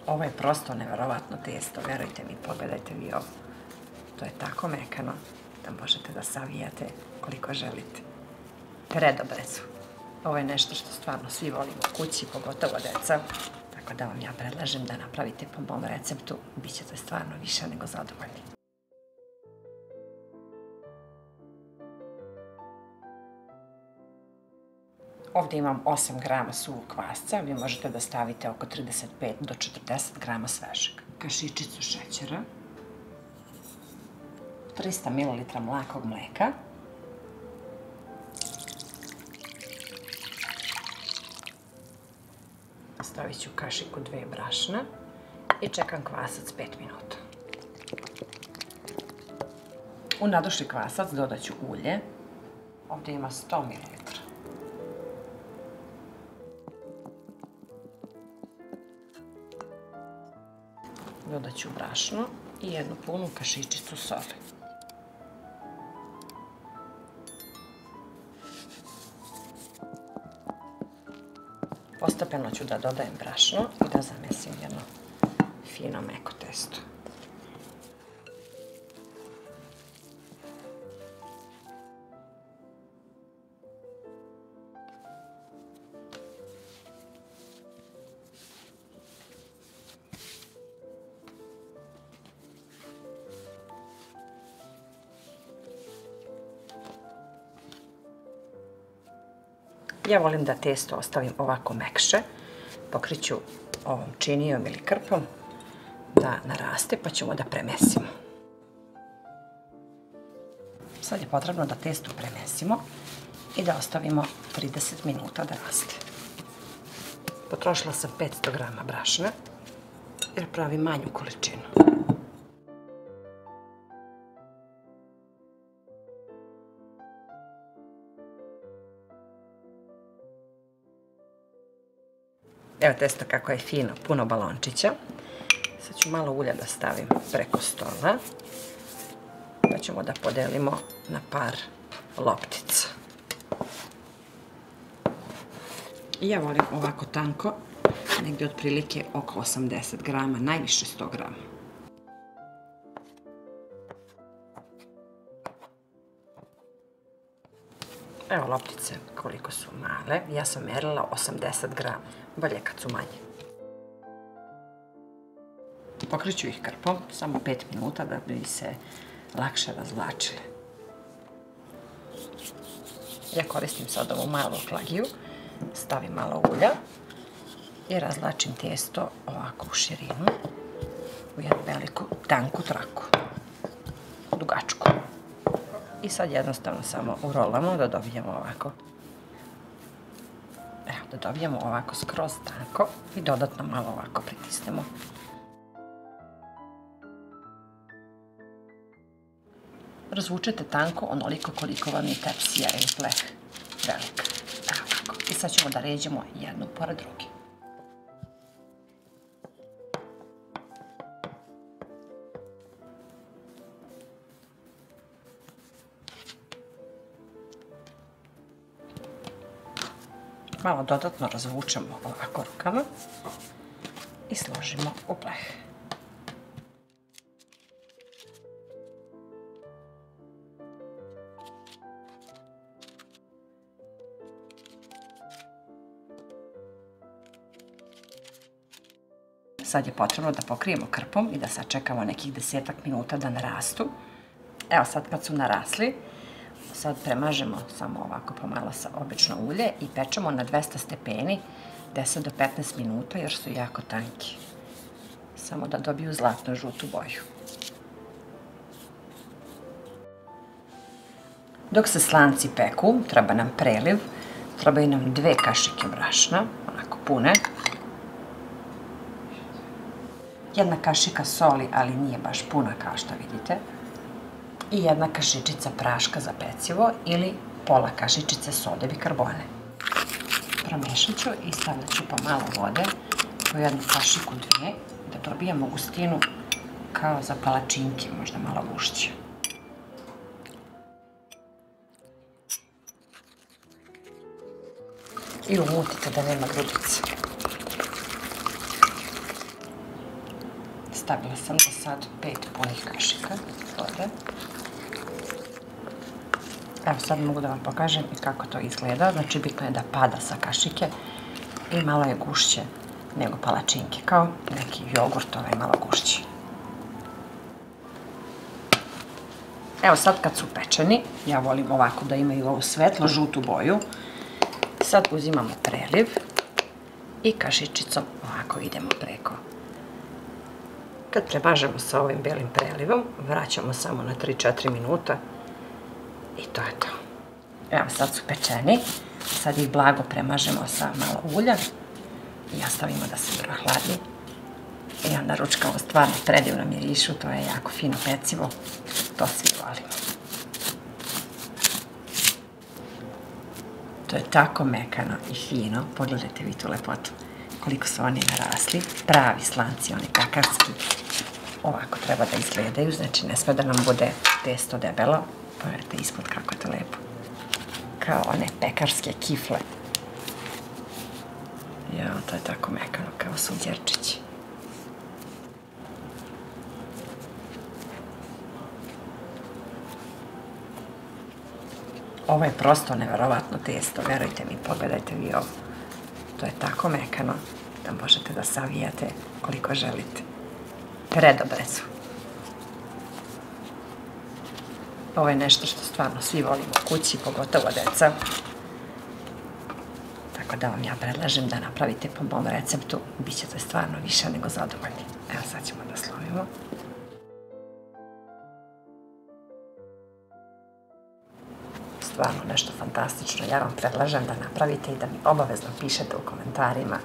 Ovo je prosto neverovatno testo, verujte mi, pogledajte vi ovo. To je tako mekano da možete da savijate koliko želite. Predobre su. Ovo je nešto što stvarno svi volimo u kući, pogotovo deca. Tako da vam ja predlažem da napravite po mom receptu, bit ćete stvarno više nego zadovoljni. Ovdje imam 8 grama suvog kvasca, vi možete da stavite oko 35 do 40 grama svežeg. Kašičicu šećera, 300 ml mlakog mleka, stavit ću kašiku 2 brašna i čekam kvasac 5 minuta. U nadušli kvasac dodat ću ulje, ovdje ima 100 ml. Dodat ću brašno i jednu punu kašičicu soli. Postepeno ću da dodajem brašno i da zamesim jedno fino meko testo. Ja volim da testo ostavim ovako mekše, pokriću ovom činijom ili krpom da naraste pa ćemo da premesimo. Sad je potrebno da testo premesimo i da ostavimo 30 minuta da raste. Potrošila sam 500 grama brašna jer pravim manju količinu. Evo testo kako je fino, puno balončića. Sad ću malo ulja da stavim preko stola. Pa ćemo da podelimo na par loptica. I ja volim ovako tanko, negdje otprilike oko 80 grama, najviše 100 grama. Evo loptice koliko su male, ja sam merila 80 grama, bolje kad su manje. Pokriću ih krpom, samo 5 minuta da bi se lakše razvlačile. Ja koristim sad ovu malu flagiju, stavim malo ulja i razvlačim tijesto ovako u širinu, u jednu veliku tanku traku, dugačku. I sad jednostavno samo urolamo da dobijemo ovako. Evo, da dobijemo ovako skroz tanko i dodatno malo ovako pritisnemo. Razvučete tanko onoliko koliko vam je tepsija ili pleh velika. Evo tako. I sad ćemo da ređemo jednu pored druge. Malo dodatno razvučemo ovako rukama i složimo u pleh. Sad je potrebno da pokrijemo krpom i da sačekamo nekih 10 minuta da narastu. Evo sad kad su narasli, sad premažemo samo ovako pomalo sa obično ulje i pečemo na 200 stepeni 10 do 15 minuta jer su jako tanki. Samo da dobiju zlatno žutu boju. Dok se slanci peku, treba nam preliv, trebaju nam 2 kašike brašna, onako pune. 1 kašika soli, ali nije baš puna kao što vidite. I 1 kašičica praška za pecivo ili pola kašičice sode bikarbone. Promešat ću i stavljat ću pomalo vode, po 1 kašiku 2, da dobijemo gustinu kao za palačinke, možda malo gušće. I umutite da nema grudice. stavila sam do sad 5 punih kašika vode. Evo sad mogu da vam pokažem i kako to izgleda. Znači bitno je da pada sa kašike i malo je gušće nego palačinke, kao neki jogurt, malo gušći. Evo sad kad su pečeni, ja volim ovako da imaju ovu svetlo žutu boju. Sad uzimamo preliv i kašičicom ovako idemo preko. Kad premažemo sa ovim belim prelivom, vraćamo samo na 3-4 minuta i to je to. Evo sad su pečeni, sad ih blago premažemo sa malo ulja i ostavimo da se prohladi. I onda ručkamo stvarno predivno mirišu, to je jako fino pecivo, to svi volimo. To je tako mekano i fino, pogledajte vi tu lepotu, koliko su oni narasli, pravi slanci, oni pekarski. Ovako treba da izgledaju, znači ne sme da nam bude testo debelo, pogledajte ispod kako je to lepo, kao one pekarske kifle. Jao, to je tako mekano, kao suđerčići. Ovo je prosto neverovatno testo, verujte mi, pogledajte vi ovo. To je tako mekano da možete da savijate koliko želite. Predobre su. Ovo je nešto što stvarno svi volimo u kući, pogotovo deca. Tako da vam ja predlažem da napravite po mom receptu, bit ćete stvarno više nego zadovoljni. Evo sad ćemo da slovimo. Stvarno nešto fantastično, ja vam predlažem da napravite i da mi obavezno pišete u komentarima.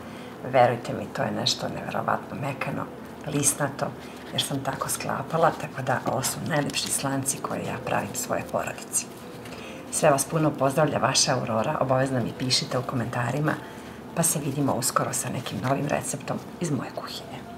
Verujte mi, to je nešto neverovatno mekano, lisnato, jer sam tako sklapala, tako da ovo su najljepši slanci koje ja pravim svoje porodici. Sve vas puno pozdravlja vaša Aurora, obavezno mi pišite u komentarima, pa se vidimo uskoro sa nekim novim receptom iz moje kuhinje.